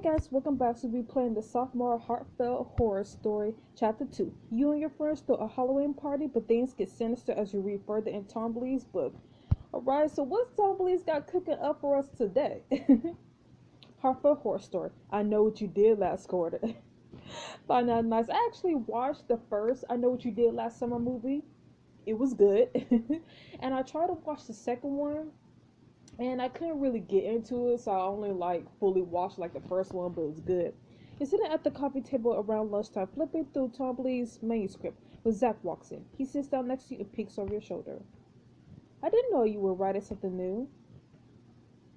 guys, welcome back. So we'll be playing the Sophomore Heartfelt Horror Story, Chapter 2. You and your friends throw a Halloween party, but things get sinister as you read further in Tom Blee's book. Alright, so what's Tom Blee's got cooking up for us today? Heartfelt Horror Story. I Know What You Did Last Quarter. Find that nice. I actually watched the first I Know What You Did Last Summer movie. It was good. And I tried to watch the second one, and I couldn't really get into it, so I only fully watched the first one, but it was good. He's sitting at the coffee table around lunchtime, flipping through Tom Blee's manuscript when Zach walks in. He sits down next to you and peeks over your shoulder. I didn't know you were writing something new.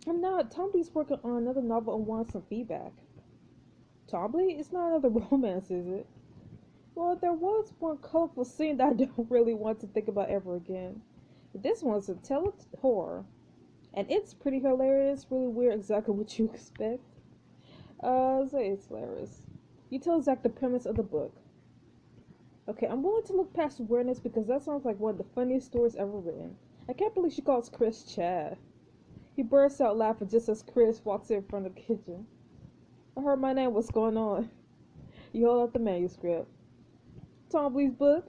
I'm not. Tom Blee's working on another novel and wants some feedback. Tom Blee? It's not another romance, is it? Well, there was one colorful scene that I don't really want to think about ever again. But this one's a tale of horror. And it's pretty hilarious, really weird, exactly what you expect. So it's hilarious. You tell Zach the premise of the book. Okay, I'm willing to look past weirdness because that sounds like one of the funniest stories ever written. I can't believe she calls Chris Chad. He bursts out laughing just as Chris walks in front of the kitchen. I heard my name, what's going on? You hold up the manuscript. Tom Blee's book?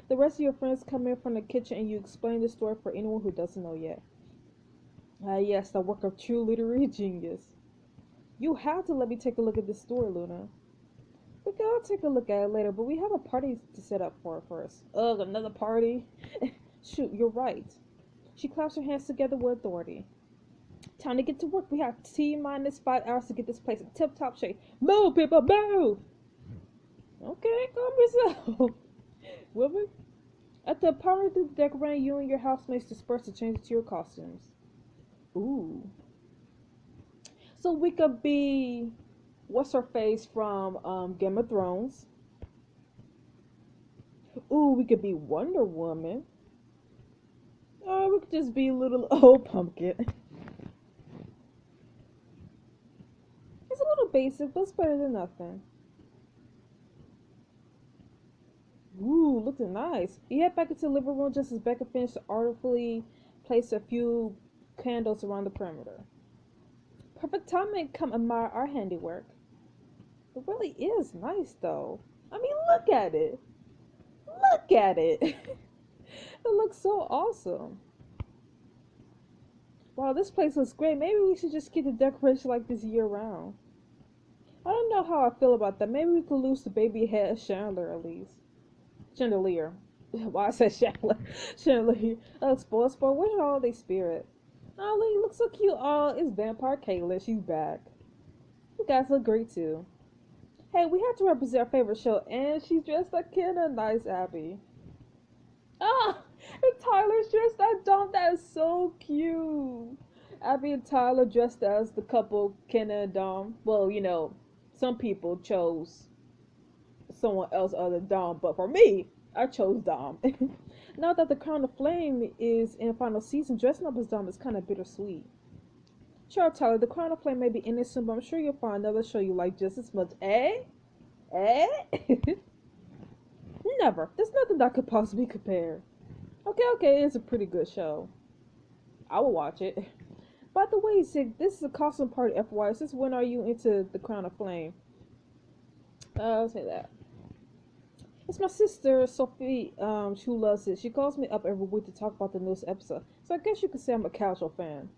The rest of your friends come in from the kitchen and you explain the story for anyone who doesn't know yet. Yes, the work of true literary genius. You have to let me take a look at this story, Luna. We can take a look at it later, but we have a party to set up for it first. Ugh, another party? Shoot, you're right. She claps her hands together with authority. Time to get to work. We have T-minus 5 hours to get this place in tip-top shape. Move, people, move! Okay, calm yourself. Woman? At the party to decorate, you and your housemates disperse to change into your costumes. Ooh. So we could be, what's her face from Game of Thrones. Ooh, we could be Wonder Woman. Or we could just be little old pumpkin. It's a little basic, but it's better than nothing. Ooh, looking nice. You head back into the living room just as Becca finished to artfully place a few candles around the perimeter. Perfect timing, come admire our handiwork. It really is nice, though. I mean, look at it. Look at it. It looks so awesome. Wow, this place looks great. Maybe we should just keep the decoration like this year round. I don't know how I feel about that. Maybe we could lose the baby head Chandler at least. Chandelier. Why I said Chandler. Chandelier. Oh, spoil. Where's the holiday spirit? Oh, look, you look so cute. Oh, it's Vampire Kaitlyn. She's back. You guys look great too. Hey, we have to represent our favorite show, and she's dressed like Kenna. Nice, Abby. Ah, and Tyler's dressed as Dom. That is so cute. Abby and Tyler dressed as the couple Kenna and Dom. Well, you know, some people chose someone else other than Dom, but for me, I chose Dom. Now that the Crown of Flame is in final season, dressing up as Dom is kind of bittersweet. Sure, Tyler, the Crown of Flame may be ending soon, but I'm sure you'll find another show you like just as much. Eh? Eh? Never. There's nothing that could possibly compare. Okay, it's a pretty good show. I will watch it. By the way, Sig, this is a costume party, FYI. Since when are you into the Crown of Flame? I'll say that. It's my sister, Sophie, who loves it. She calls me up every week to talk about the newest episode. So I guess you could say I'm a casual fan.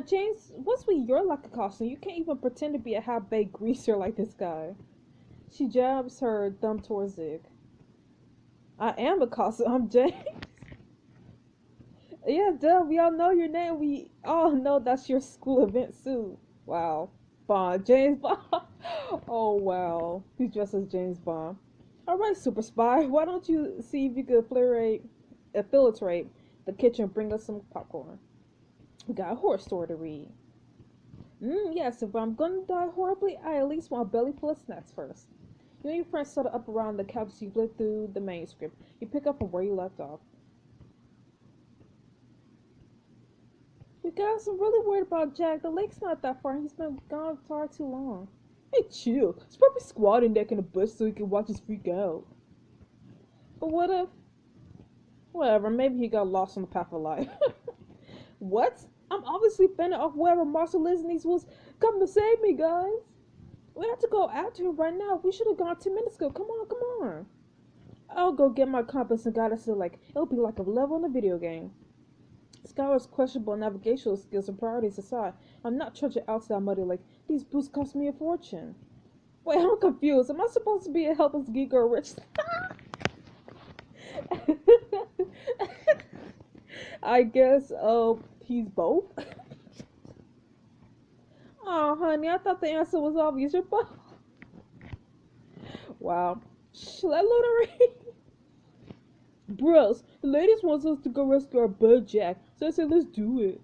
James, what's with your lack of costume? You can't even pretend to be a half-baked greaser like this guy. She jabs her thumb towards Zig. I am a costume. I'm James. Yeah, duh. We all know your name. We all know that's your school event suit. Wow. Bond. James Bond. Oh, wow. He's dressed as James Bond. Alright, Super Spy. Why don't you see if you could infiltrate the kitchen and bring us some popcorn? We got a horror story to read. Yes, if I'm gonna die horribly, I at least want a belly full of snacks first. You and your friends settle up around the couch as you flip through the manuscript. You pick up from where you left off. You guys, I'm really worried about Jack. The lake's not that far. He's been gone far too long. Hey, chill. He's probably squatting neck in a bush so he can watch us freak out. But what if... Whatever, maybe he got lost on the path of life. What? I'm obviously fending off whoever Marshall Lizney's was. Come to save me, guys. We have to go after him right now. We should have gone 10 minutes ago. Come on, come on. I'll go get my compass and guide us to it'll be like a level in a video game. Skylar's questionable navigational skills and priorities aside, I'm not trudging outside muddy like these boots cost me a fortune. Wait, I'm confused. Am I supposed to be a helpless geek or a rich? I guess he's both. Oh honey, I thought the answer was obvious. You're both. Wow. Let Luna read. Bros, the ladies wants us to go rescue our bud Jack, so I said let's do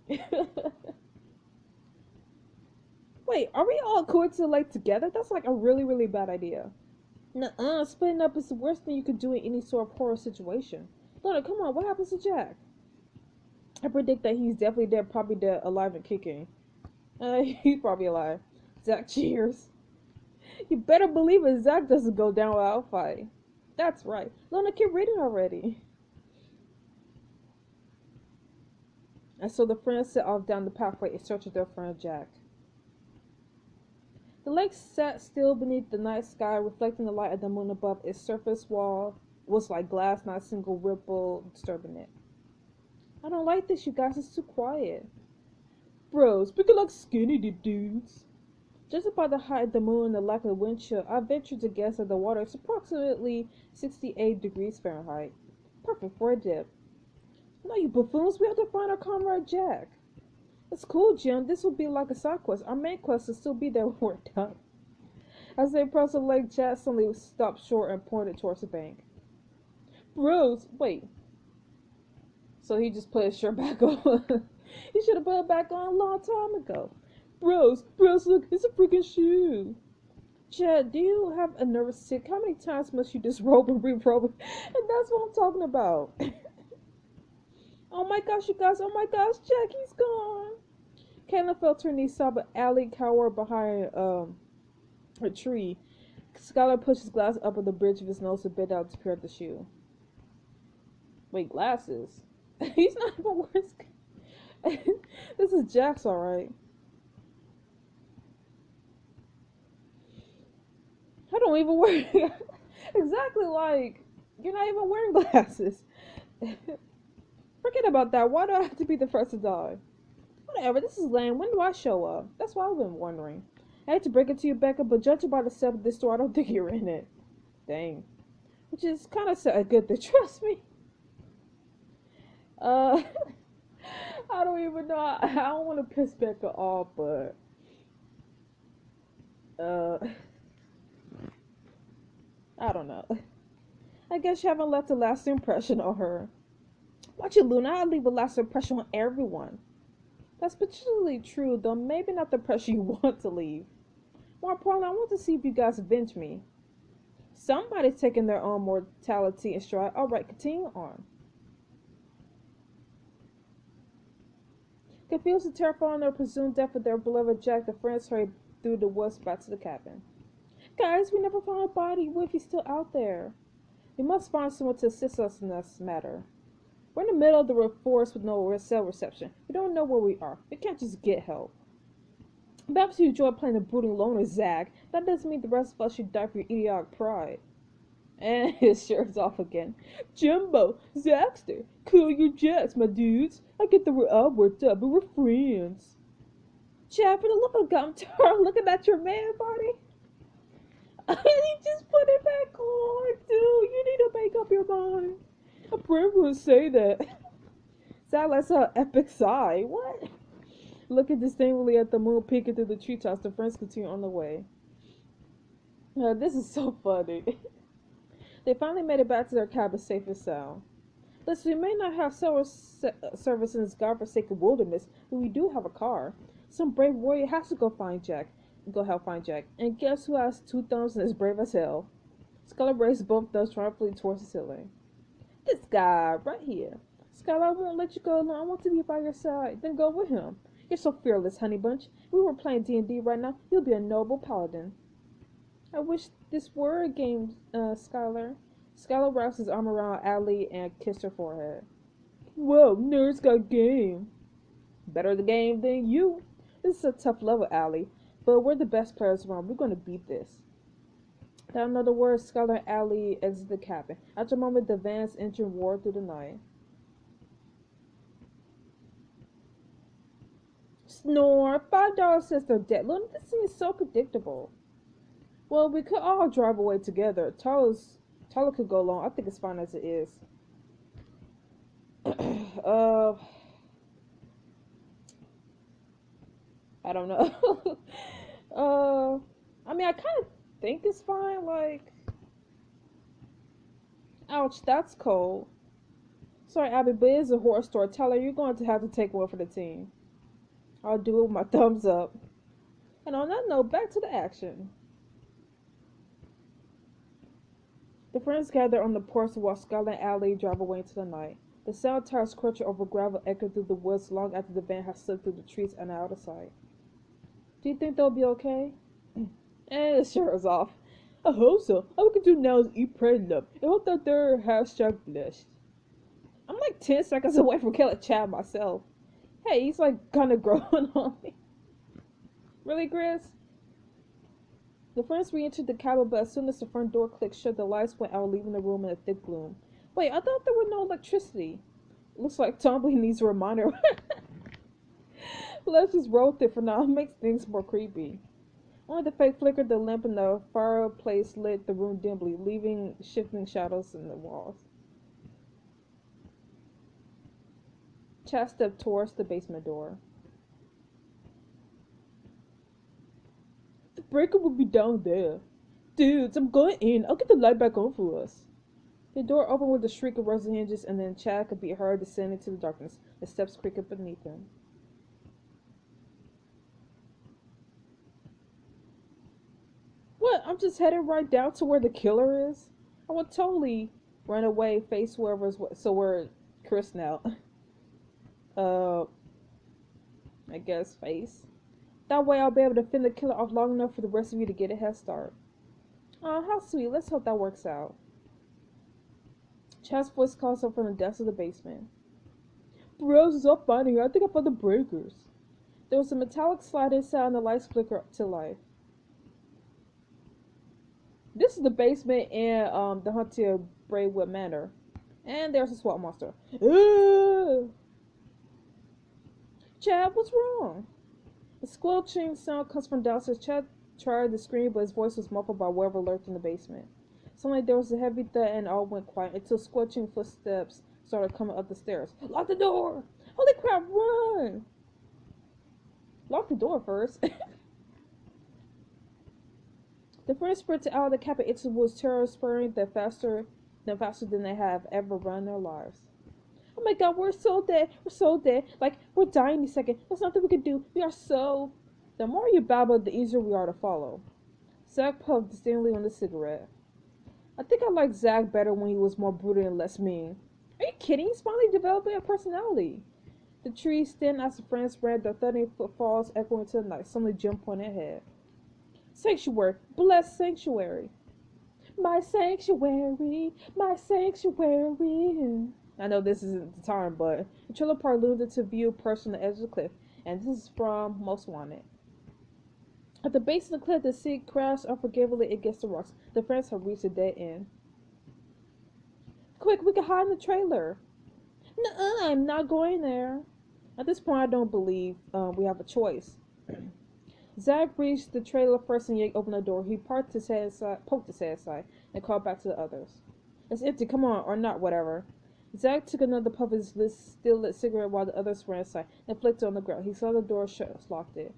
it. Wait, are we all going to together? That's like a really, really bad idea. Nuh-uh, splitting up is the worst thing you could do in any sort of horror situation. Luna, come on, what happens to Jack? I predict that he's definitely dead, probably dead, alive and kicking. He's probably alive. Zach cheers. You better believe it, Zach doesn't go down without a fight. That's right. Luna, keep reading already. And so the friends set off down the pathway in search of their friend Jack. The lake sat still beneath the night sky, reflecting the light of the moon above. Its surface wall was like glass, not a single ripple disturbing it. I don't like this, you guys. It's too quiet. Bros, we could look skinny dudes. Just by the height of the moon and the lack of wind chill, I venture to guess that the water is approximately 68 degrees Fahrenheit. Perfect for a dip. No, you buffoons, we have to find our comrade Jack. It's cool, Jim. This will be like a side quest. Our main quest will still be there when we're done. As they approached the lake, Jack suddenly stopped short and pointed towards the bank. Bros, wait. So he just put his shirt back on. He should have put it back on a long time ago. Bros, look, it's a freaking shoe. Chad, do you have a nervous tick? How many times must you disrobe and re-robe? And that's what I'm talking about. Oh my gosh, you guys, oh my gosh, Jackie's gone. Kaitlyn fell to her knees, saw but Allie cowered behind a tree. Skylar pushed his glass up on the bridge of his nose and bit out to peer at the shoe. Wait, glasses? He's not even wearing. This is Jack's, alright. I don't even wear exactly like you're not even wearing glasses. Forget about that. Why do I have to be the first to die? Whatever, this is lame. When do I show up? That's what I've been wondering. I hate to break it to you, Becca, but judging by the set of this store, I don't think you're in it. Dang. Which is kind of a good thing. Trust me. I don't even know. I don't want to piss Becca off, but I don't know. I guess you haven't left a lasting impression on her. Watch it, Luna. I'll leave a lasting impression on everyone. That's particularly true, though maybe not the impression you want to leave. More importantly, I want to see if you guys avenge me. Somebody's taking their own mortality in stride. Alright, continue on. Confused and terrified on their presumed death of their beloved Jack, the friends hurried through the woods back to the cabin. Guys, we never found a body. What if he's still out there? We must find someone to assist us in this matter. We're in the middle of the forest with no cell reception. We don't know where we are. We can't just get help. Perhaps you enjoy playing the brooding loner, Zach. That doesn't mean the rest of us should die for your idiotic pride. And his shirt's off again. Jumbo, Zaxter, cool your jets, my dudes. I get that we're all worked up, but we're friends. Chad, for the love of God, I'm tired looking at your man party. You just put it back on, dude. You need to make up your mind. A friend would say that. Zach lets out an epic sigh. What? Looking disdainfully at the moon peeking through the treetops, the friends continue on the way. This is so funny. They finally made it back to their cabin safe and sound. Listen, we may not have cell service in this godforsaken wilderness, but we do have a car. Some brave warrior has to go help find Jack. And guess who has 2 thumbs and is brave as hell? Skylar raised both thumbs triumphantly towards the ceiling. This guy, right here. Skylar, I won't let you go alone. I want to be by your side. Then go with him. You're so fearless, honey bunch. If we were playing D&D right now, you'll be a noble paladin. I wish this were a game, Skylar. Skylar wraps his arm around Allie and kissed her forehead. Whoa, nerds got game. Better at the game than you. This is a tough level, Allie. But we're the best players around. We're gonna beat this. Without another word, Skylar and Allie exit the cabin. After a moment, the van's engine roared through the night. Snore! $5 says they're dead. Look, this seems so predictable. Well, we could all drive away together. Tyler could go alone. I think it's fine as it is. uh, I don't know. I mean, I kind of think it's fine. Like, ouch, that's cold. Sorry, Abby, but it's a horror story. Tyler, you're going to have to take one for the team. I'll do it with my thumbs up. And on that note, back to the action. The friends gather on the porch while Skylar and Allie drive away into the night. The sound of tires crunching over gravel echoed through the woods long after the van had slipped through the trees and out of sight. Do you think they'll be okay? It sure is off. I hope so. All we can do now is eat, pray, and love, and hope that they're #blessed. I'm like 10 seconds away from killing Chad myself. Hey, he's like kind of growing on me. Really, Chris? The friends re-entered the cabin, but as soon as the front door clicked shut, the lights went out, leaving the room in a thick gloom. Wait, I thought there was no electricity. Looks like Tommy needs a reminder. Let's just roll with it for now. It makes things more creepy. Only the fake flicker of the lamp in the fireplace lit the room dimly, leaving shifting shadows in the walls. Chad stepped towards the basement door. The breaker will be down there. Dudes, I'm going in. I'll get the light back on for us. The door opened with a shriek of rusty hinges, and then Chad could be heard descending to the darkness, the steps creaking beneath him. What? I'm just headed right down to where the killer is? I would totally run away, face whoever's so we're Chris now. I guess face. That way I'll be able to fend the killer off long enough for the rest of you to get a head start. Oh, how sweet. Let's hope that works out. Chad's voice calls up from the depths of the basement. Bros is up finding here. I think I found the breakers. There was a metallic sliding sound and the lights flicker up to life. This is the basement in the haunted Braywood Manor. And there's a SWAT monster. Chad, what's wrong? A squelching sound comes from downstairs. Chad tried to scream, but his voice was muffled by whatever lurked in the basement. Suddenly there was a heavy thud and all went quiet until squelching footsteps started coming up the stairs. Lock the door! Holy crap, run! Lock the door first. The friends sprinted out of the cabin into the woods, terror spurring them faster than they have ever run in their lives. Oh my god, we're so dead. We're so dead. Like, we're dying any second. There's nothing we can do. We are so... The more you babble, the easier we are to follow. Zach puffed disdainfully on the cigarette. I think I liked Zach better when he was more brutal and less mean. Are you kidding? He's finally developing a personality. The trees stand as the friends ran, their thudding footfalls echoing into the night. Suddenly Jim pointed ahead. Sanctuary. Blessed sanctuary. My sanctuary. My sanctuary. I know this isn't the time, but the trailer park loomed into view perched on the edge of the cliff, and this is from Most Wanted. At the base of the cliff, the sea crashed unforgivably against the rocks. The friends have reached a dead end. Quick, we can hide in the trailer. Nuh-uh, I'm not going there. At this point, I don't believe we have a choice. Zach reached the trailer first and yanked open the door. He poked his head aside, and called back to the others. It's empty, come on, or not, whatever. Zach took another puff of his still-lit cigarette while the others ran inside and flicked it on the ground. He saw the door shut, locked it.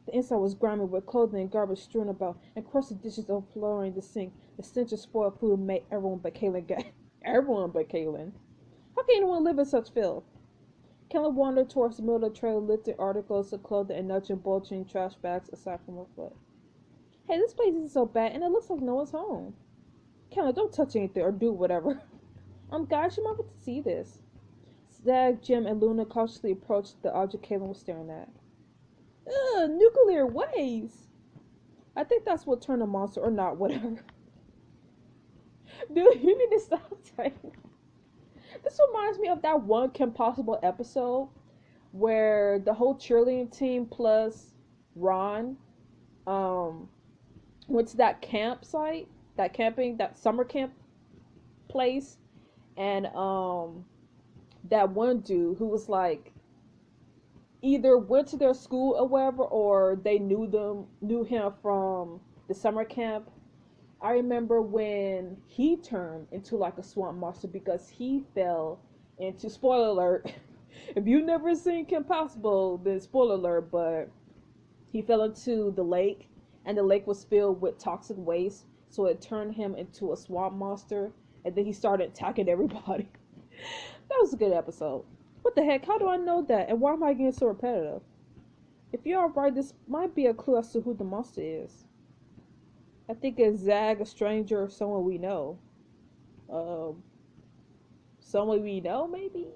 The inside was grimy with clothing and garbage strewn about, and crusted dishes overflowing the sink. The stench of spoiled food made everyone but Kaitlyn everyone but Kaitlyn. How can anyone live in such filth? Kaitlyn wandered towards the middle of the trailer, lifting articles of clothing and nudging bulging trash bags aside from her foot. Hey, this place isn't so bad, and it looks like no one's home. Kaitlyn, don't touch anything or do whatever. Guys, you might want to see this. Zach, Jim, and Luna cautiously approached the object Kaitlyn was staring at. Ugh, nuclear waste! I think that's what turned a monster, or not, whatever. Dude, you need to stop saying that. This reminds me of that one Kim Possible episode where the whole cheerleading team plus Ron um went to that campsite, that summer camp place, and that one dude who was like either went to their school or whatever, or they knew him from the summer camp. I remember when he turned into like a swamp monster because he fell into, spoiler alert, if you've never seen Kim Possible, then spoiler alert, but he fell into the lake, and the lake was filled with toxic waste, so it turned him into a swamp monster, and then he started attacking everybody. That was a good episode. What the heck? How do I know that? And why am I getting so repetitive? If you're alright, this might be a clue as to who the monster is. I think it's Zag, a stranger, or someone we know. Um, Someone we know, maybe?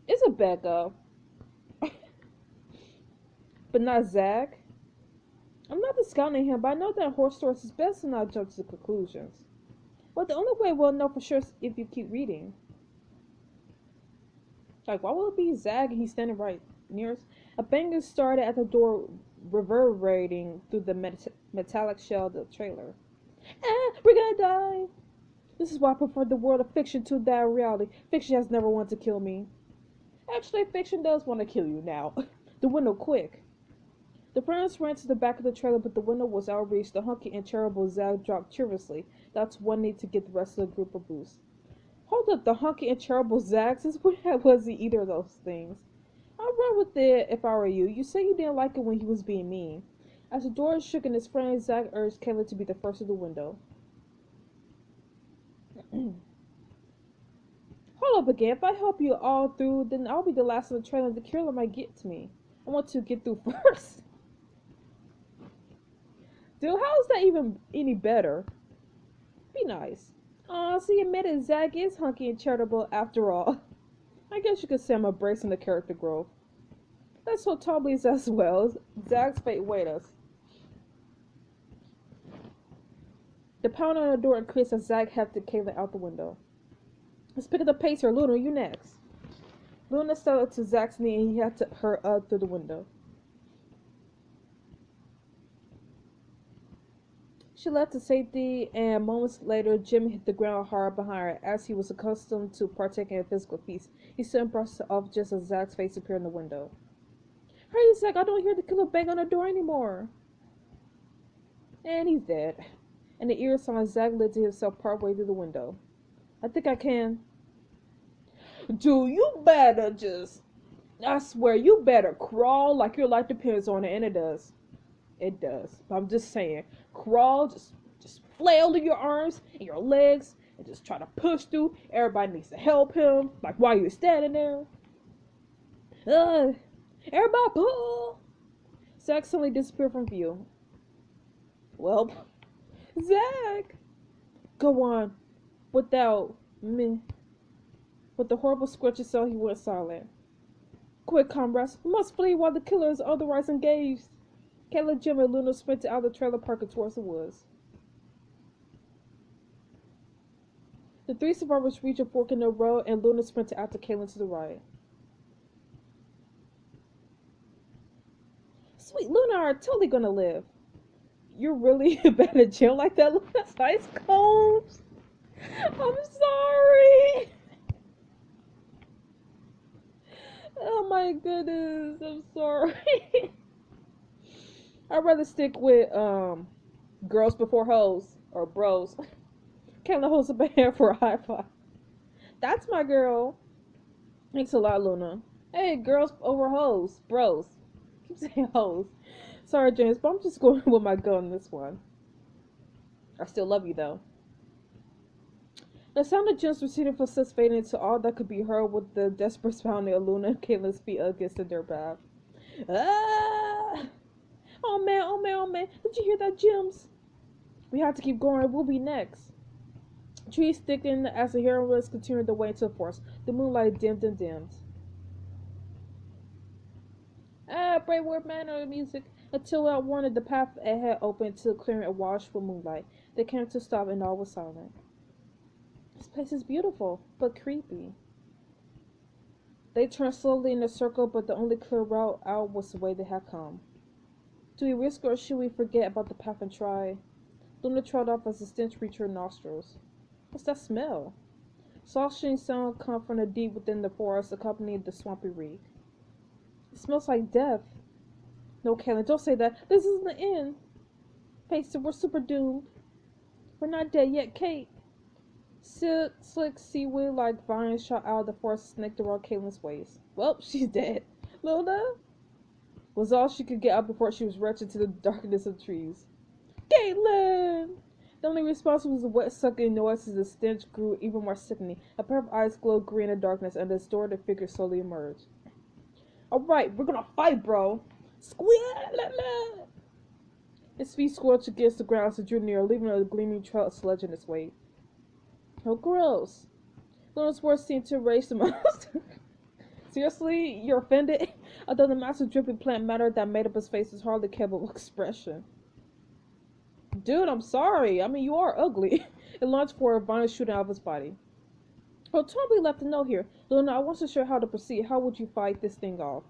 It's a Becca, but not Zag. I'm not discounting him, but I know that in horror stories it's best to not jump to conclusions. Well, the only way we'll know for sure is if you keep reading. Like, why will it be Zag and he's standing right near us? A banging started at the door, reverberating through the metallic shell of the trailer. Ah, we're gonna die! This is why I prefer the world of fiction to that reality. Fiction has never wanted to kill me. Actually, fiction does want to kill you now. The window, quick. The friends ran to the back of the trailer, but the window was out of reach. The hunky and terrible Zag dropped cheerlessly. That's one need to get the rest of the group a boost. Hold up, the hunky and terrible Zag? Since when was he either of those things? I'd run with it if I were you. You say you didn't like it when he was being mean. As the door shook in his frame, Zag urged Kaitlyn to be the first to the window. Hold up again. If I help you all through, then I'll be the last of the trailer and the killer might get to me. I want to get through first. Dude, how is that even any better? Be nice. Aw, so you admitted Zag is hunky and charitable after all. I guess you could say I'm embracing the character growth. Let's hope Tom believes as well. Zag's fate waits us. The pound on the door increased as Zag hefted Kaitlyn out the window. Let's pick up the pace here. Luna, you next. Luna stepped up to Zag's knee and he had her up through the window. She left to safety, and moments later, Jimmy hit the ground hard behind her. As he was accustomed to partaking in physical feats, he soon brushed it off just as Zag's face appeared in the window. Hurry, Zag, I don't hear the killer bang on the door anymore. And he's dead. And the ear sound Zag lifted himself partway through the window. I think I can. Dude, you better just... I swear, you better crawl like your life depends on it, and it does. It does. But I'm just saying, crawl, just flail in your arms and your legs and just try to push through. Everybody needs to help him. Like while you're standing there. Everybody pull. Zag suddenly disappeared from view. Well, Zag. Go on. Without me. With the horrible scratches sound, he went silent. Quick, comrades. We must flee while the killer is otherwise engaged. Kaitlyn, Jim, and Luna sprinted out of the trailer park and towards the woods. The three survivors reached a fork in the road, and Luna sprinted after Kaitlyn to the right. Sweet Luna are totally gonna live. You're really bad at jail like that, Luna's ice cold. I'm sorry. Oh my goodness, I'm sorry. I'd rather stick with girls before hoes or bros. Kaitlyn holds up a hand for a high five. That's my girl. Thanks a lot, Luna. Hey, girls over hoes, bros. Keep saying hoes. Sorry, James, but I'm just going with my gun on this one. I still love you though. The sound of Jim's receding footsteps faded into all that could be heard with the desperate pounding of Luna and Kaitlyn's feet against the dirt path. Ah! Oh man, oh man, oh man. Did you hear that, Jims? We have to keep going. We'll be next. Trees thickened as the heroines continued their way into the forest. The moonlight dimmed and dimmed. Braidwood Manor of music. Until I warned the path ahead opened to the clearing awash with moonlight. They came to stop and all was silent. place is beautiful, but creepy. They turned slowly in a circle, but the only clear route out was the way they had come. Do we risk it or should we forget about the path and try? Luna trod off as the stench reached her nostrils. What's that smell? Sloshing sound come from the deep within the forest, accompanying the swampy reek. It smells like death. No, Kaitlyn, don't say that. This isn't the end. Face it, we're super doomed. We're not dead yet, Kate. Slick seaweed like vines shot out of the forest and snaked around Kaitlyn's waist. Well, she's dead. Luna was all she could get out before she was wretched into the darkness of the trees. Kaitlyn! The only response was a wet sucking noise as the stench grew even more sickening. A pair of eyes glowed green in the darkness, and the distorted figure slowly emerged. Alright, we're gonna fight, bro! Squeal! His feet squelched against the ground as it drew near, leaving a gleaming trail of sludge in its wake. Oh, gross. Luna's words seemed to enrage the monster. Seriously? You're offended? Although the massive dripping plant matter that made up his face was hardly capable of expression. Dude, I'm sorry. I mean, you are ugly. It launched for a vine shooting out of his body. Well, Toby left a note here. Luna, I wasn't sure how to proceed. How would you fight this thing off?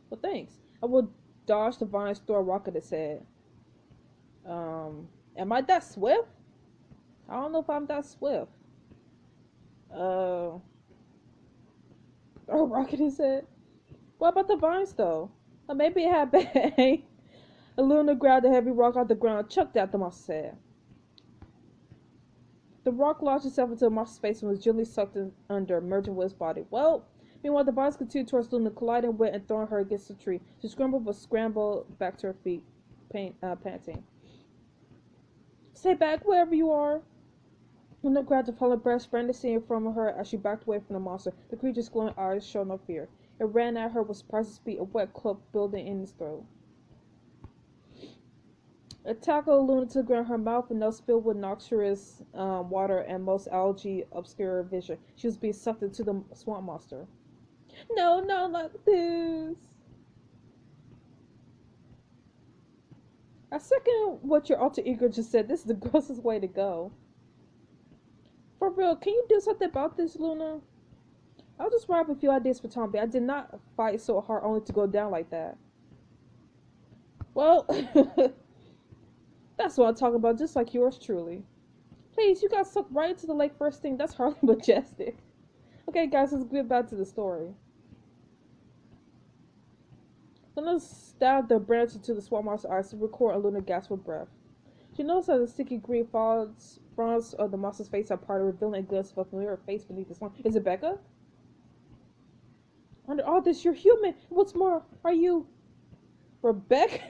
Well, thanks. I will dodge the vines, throw a rock at its head. Am I that swift? I don't know if I'm that swift. Throw a rock at his head? What about the vines, though? Maybe it had bad. Luna grabbed a heavy rock off the ground and chucked it at the monster's head. The rock lodged itself into the monster's face and was gently sucked in under, merging with his body. Well, meanwhile, the vines continued towards Luna, colliding with and throwing her against the tree. She scrambled back to her feet, panting. Stay back, wherever you are. Luna grabbed the fallen breast, brandishing it from her as she backed away from the monster. The creature's glowing eyes showed no fear. It ran at her with surprising speed, a wet club building in its throat. It tackled Luna to the ground, her mouth and nose filled with noxious water and most algae obscure vision. She was being sucked into the swamp monster. No, not like this. I second what your alter ego just said. This is the grossest way to go. For real, can you do something about this, Luna? I'll just write up a few ideas for Tomby. I did not fight so hard only to go down like that. Well, that's what I'm talking about, just like yours truly. Please, you got sucked right into the lake first thing. That's hardly majestic. Okay, guys, let's get back to the story. Luna stabbed the branch into the swamp monster's eyes to record, and Luna gasped for breath. She noticed that the sticky green fronds of the monster's face are parted, revealing a glimpse of a familiar face beneath the slime. Is it Becca? Under all this, you're human. What's more, are you Rebecca?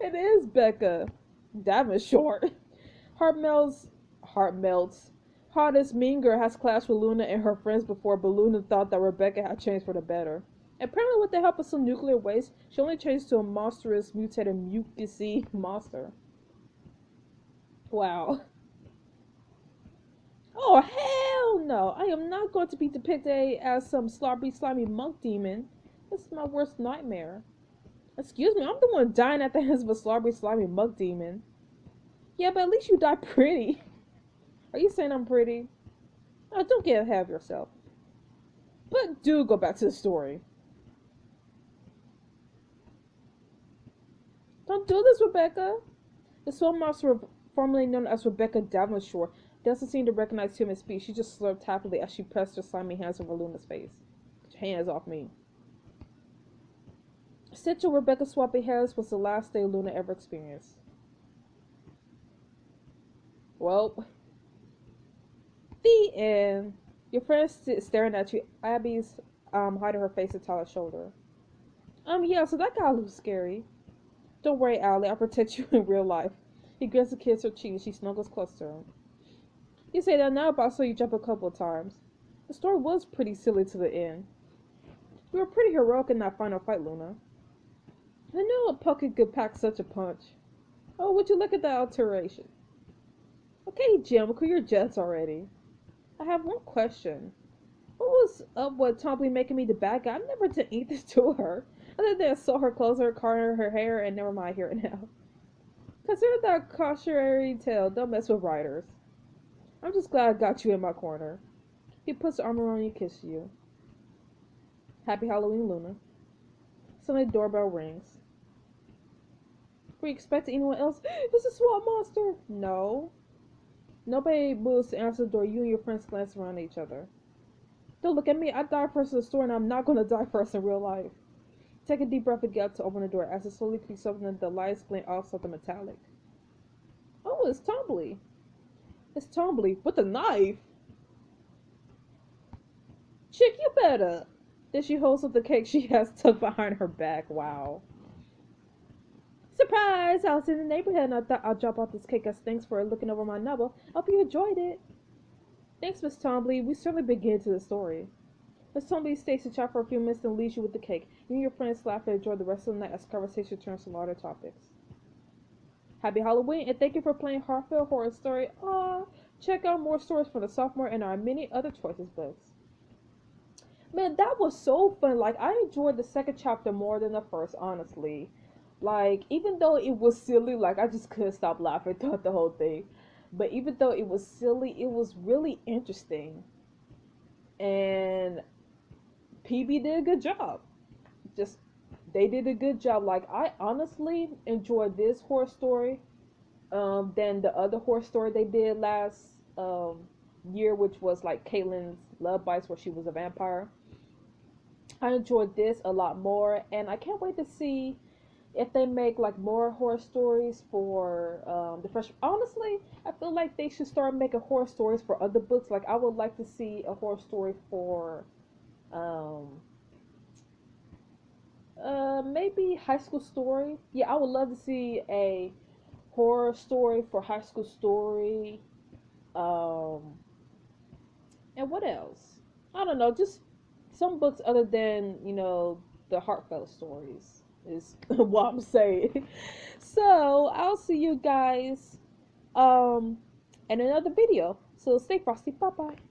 It is Becca. Damn it, short. Heart melts. Hottest mean girl has clashed with Luna and her friends before, but Luna thought that Rebecca had changed for the better. Apparently, with the help of some nuclear waste, she only changed to a monstrous, mutated, mucusy monster. Wow. Oh, hell no! I am not going to be depicted as some sloppy, slimy monk demon. This is my worst nightmare. Excuse me, I'm the one dying at the hands of a sloppy, slimy monk demon. Yeah, but at least you died pretty. Are you saying I'm pretty? Oh, don't get ahead of yourself. But do go back to the story. Don't do this, Rebecca. The swamp monster, formerly known as Rebecca Davenport, doesn't seem to recognize human speech. She just slurped happily as she pressed her slimy hands over Luna's face. Get your hands off me. Essential Rebecca's swampy hairs was the last day Luna ever experienced. Well, the end. Your friend's staring at you. Abby's hiding her face to Tyler's shoulder. Yeah, so that guy looks scary. Don't worry, Allie, I'll protect you in real life. He grins and kisses her cheek and she snuggles close to him. You say that now, but I saw you jump a couple of times. The story was pretty silly to the end. You were pretty heroic in that final fight, Luna. I knew a puppy could pack such a punch. Oh, would you look at that alteration? Okay, Jim, clear your jets already. I have one question. What was up with Tommy making me the bad guy? I never did anything to her. Other than saw her clothes, her car, her hair, and never mind here and now. Consider that cautionary tale. Don't mess with writers. I'm just glad I got you in my corner. He puts his arm around you, kisses you. Happy Halloween, Luna. Suddenly the doorbell rings. Were you expecting anyone else? It's a swamp monster! No. Nobody moves to answer the door. You and your friends glance around at each other. Don't look at me. I died first in the store and I'm not going to die first in real life. Take a deep breath and get up to open the door. As it slowly creaks open, the lights glint off something metallic. Oh, it's Tumbly. It's Tumbly with a knife. Chick, you better. Then she holds up the cake she has tucked behind her back. Wow. Surprise! I was in the neighborhood and I thought I'll drop off this cake as thanks for looking over my novel. Hope you enjoyed it. Thanks, Miss Tombly. We certainly begin to the story. Miss Tombly stays to chat for a few minutes and leaves you with the cake. You and your friends laugh and enjoy the rest of the night as conversation turns to lighter topics. Happy Halloween and thank you for playing Hartfeld Horror Story. Check out more stories from the Sophomore and our many other choices books. Man, that was so fun. Like, I enjoyed the second chapter more than the first, honestly. Like, even though it was silly, like, I just couldn't stop laughing throughout the whole thing. But even though it was silly, it was really interesting. And PB did a good job. Just, they did a good job. Like, I honestly enjoyed this horror story than the other horror story they did last year, which was like Kaitlyn's Love Bites, where she was a vampire. I enjoyed this a lot more, and I can't wait to see if they make like more horror stories for the fresh. Honestly, I feel like they should start making horror stories for other books. Like, I would like to see a horror story for um maybe High School Story. Yeah, I would love to see a horror story for High School Story. um and what else? I don't know, just some books other than, the heartfelt stories is what I'm saying. So I'll see you guys um in another video. So stay frosty. Bye bye.